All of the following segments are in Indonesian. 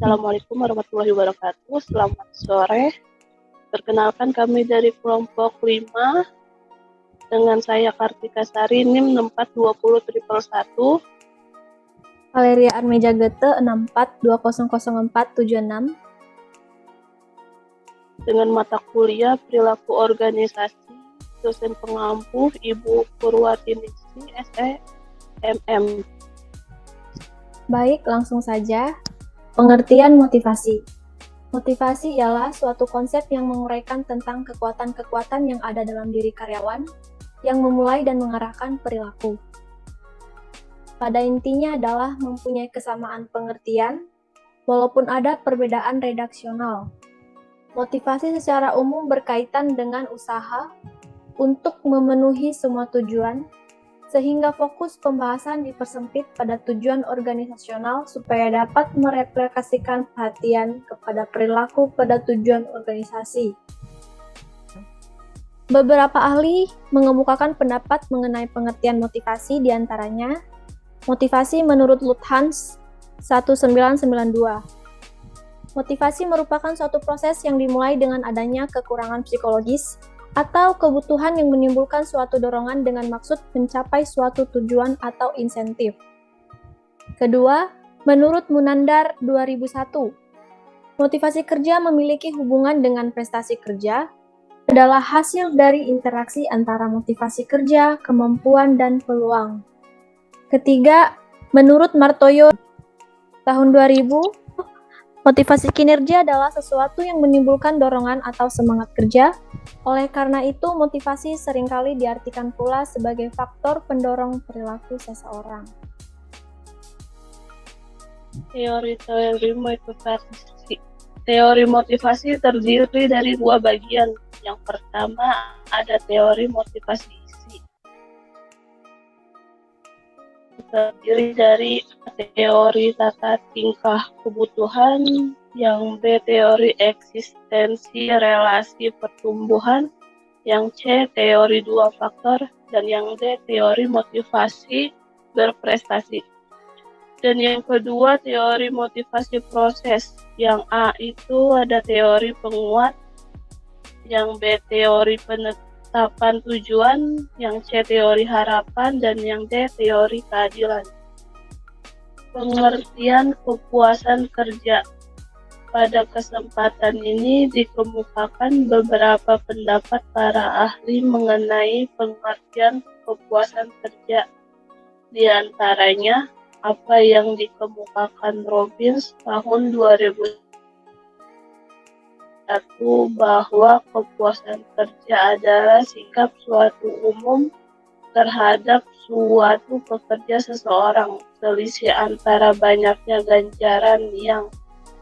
Assalamualaikum warahmatullahi wabarakatuh. Selamat sore. Perkenalkan kami dari kelompok 5 dengan saya Kartika Sari NIM 6420 Valeria Armeja Gete 64200476 dengan mata kuliah perilaku organisasi, dosen pengampu Ibu Purwatiningsi SEMM. Baik, langsung saja. Pengertian motivasi. Motivasi ialah suatu konsep yang menguraikan tentang kekuatan-kekuatan yang ada dalam diri karyawan yang memulai dan mengarahkan perilaku. Pada intinya adalah mempunyai kesamaan pengertian, walaupun ada perbedaan redaksional. Motivasi secara umum berkaitan dengan usaha untuk memenuhi semua tujuan, sehingga fokus pembahasan dipersempit pada tujuan organisasional supaya dapat mereplikasikan perhatian kepada perilaku pada tujuan organisasi. Beberapa ahli mengemukakan pendapat mengenai pengertian motivasi, diantaranya motivasi menurut Luthans 1992. Motivasi merupakan suatu proses yang dimulai dengan adanya kekurangan psikologis atau kebutuhan yang menimbulkan suatu dorongan dengan maksud mencapai suatu tujuan atau insentif. Kedua, menurut Munandar 2001, motivasi kerja memiliki hubungan dengan prestasi kerja adalah hasil dari interaksi antara motivasi kerja, kemampuan, dan peluang. Ketiga, menurut Martoyo tahun 2000, motivasi kinerja adalah sesuatu yang menimbulkan dorongan atau semangat kerja. Oleh karena itu, motivasi seringkali diartikan pula sebagai faktor pendorong perilaku seseorang. Teori motivasi terdiri dari dua bagian. Yang pertama ada teori motivasi isi. Terdiri dari teori tata tingkah kebutuhan, yang B teori eksistensi relasi pertumbuhan, yang C teori dua faktor, dan yang D teori motivasi berprestasi. Dan yang kedua teori motivasi proses, yang A itu ada teori penguat, yang B teori penetapan tujuan, yang C teori harapan, dan yang D teori keadilan. Pengertian kepuasan kerja. Pada kesempatan ini dikemukakan beberapa pendapat para ahli mengenai pengertian kepuasan kerja. Di antaranya, apa yang dikemukakan Robbins tahun 2001 bahwa kepuasan kerja adalah sikap suatu umum terhadap suatu pekerja seseorang, selisih antara banyaknya ganjaran yang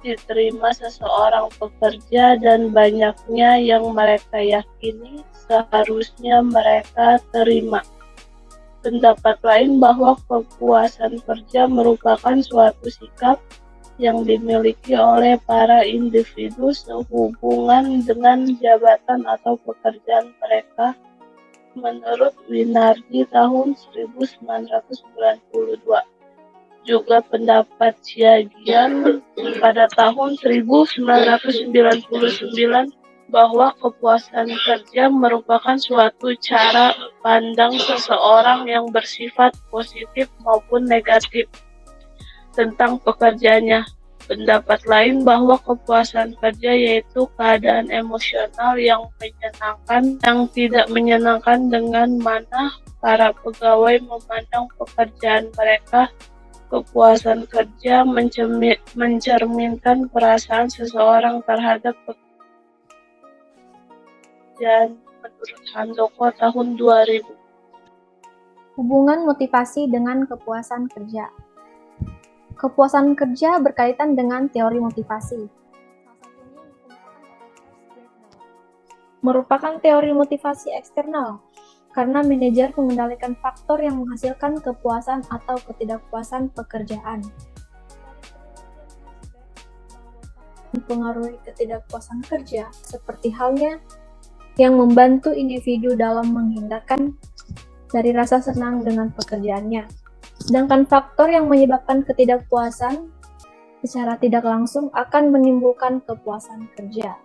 diterima seseorang pekerja dan banyaknya yang mereka yakini seharusnya mereka terima. Pendapat lain bahwa kepuasan kerja merupakan suatu sikap yang dimiliki oleh para individu sehubungan dengan jabatan atau pekerjaan mereka. Menurut Winardi tahun 1992. Juga pendapat Xiajian pada tahun 1999 bahwa kepuasan kerja merupakan suatu cara pandang seseorang yang bersifat positif maupun negatif tentang pekerjaannya. Pendapat lain bahwa kepuasan kerja yaitu keadaan emosional yang menyenangkan yang tidak menyenangkan, dengan mana para pegawai memandang pekerjaan mereka. Kepuasan kerja mencerminkan perasaan seseorang terhadap pekerjaan, menurut Handoko tahun 2000. Hubungan motivasi dengan kepuasan kerja. Kepuasan kerja berkaitan dengan teori motivasi. Merupakan teori motivasi eksternal, karena manajer mengendalikan faktor yang menghasilkan kepuasan atau ketidakpuasan pekerjaan. Mempengaruhi ketidakpuasan kerja, seperti halnya yang membantu individu dalam menghindarkan dari rasa senang dengan pekerjaannya. Sedangkan faktor yang menyebabkan ketidakpuasan secara tidak langsung akan menimbulkan kepuasan kerja.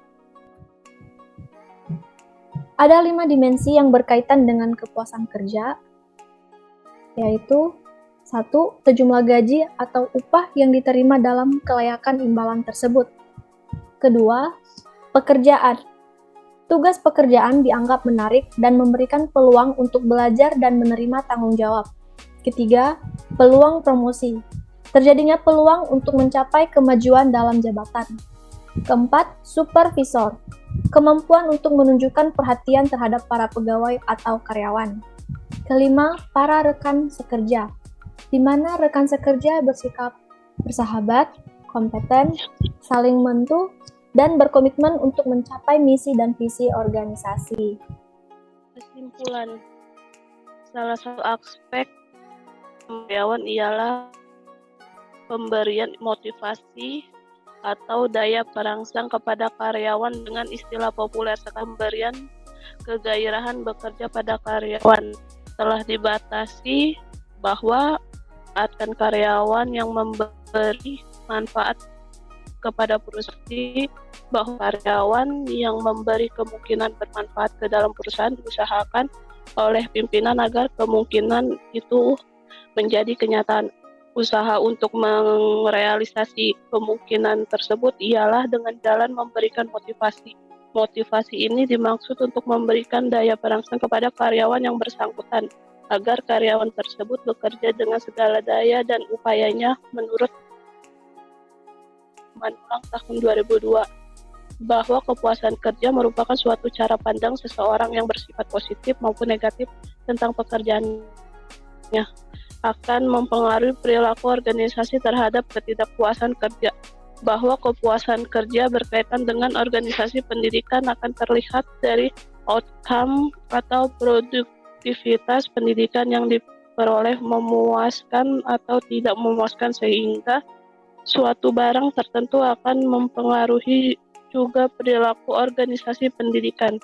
Ada 5 dimensi yang berkaitan dengan kepuasan kerja, yaitu 1. Sejumlah gaji atau upah yang diterima dalam kelayakan imbalan tersebut. Kedua, pekerjaan. Tugas pekerjaan dianggap menarik dan memberikan peluang untuk belajar dan menerima tanggung jawab. Ketiga, peluang promosi. Terjadinya peluang untuk mencapai kemajuan dalam jabatan. Keempat, supervisor. Kemampuan untuk menunjukkan perhatian terhadap para pegawai atau karyawan. Kelima, para rekan sekerja, di mana rekan sekerja bersikap bersahabat, kompeten, saling membantu, dan berkomitmen untuk mencapai misi dan visi organisasi. Kesimpulan, salah satu aspek karyawan ialah pemberian motivasi atau daya perangsang kepada karyawan, dengan istilah populer sekarang pemberian kegairahan bekerja pada karyawan. Telah dibatasi bahwa akan karyawan yang memberi manfaat kepada perusahaan, bahwa karyawan yang memberi kemungkinan bermanfaat ke dalam perusahaan diusahakan oleh pimpinan agar kemungkinan itu menjadi kenyataan. Usaha untuk merealisasi kemungkinan tersebut ialah dengan jalan memberikan motivasi. Motivasi ini dimaksud untuk memberikan daya perangsang kepada karyawan yang bersangkutan, agar karyawan tersebut bekerja dengan segala daya dan upayanya menurut Ulang tahun 2002, bahwa kepuasan kerja merupakan suatu cara pandang seseorang yang bersifat positif maupun negatif tentang pekerjaannya, akan mempengaruhi perilaku organisasi terhadap ketidakpuasan kerja. Bahwa kepuasan kerja berkaitan dengan organisasi pendidikan akan terlihat dari outcome atau produktivitas pendidikan yang diperoleh memuaskan atau tidak memuaskan, sehingga suatu barang tertentu akan mempengaruhi juga perilaku organisasi pendidikan.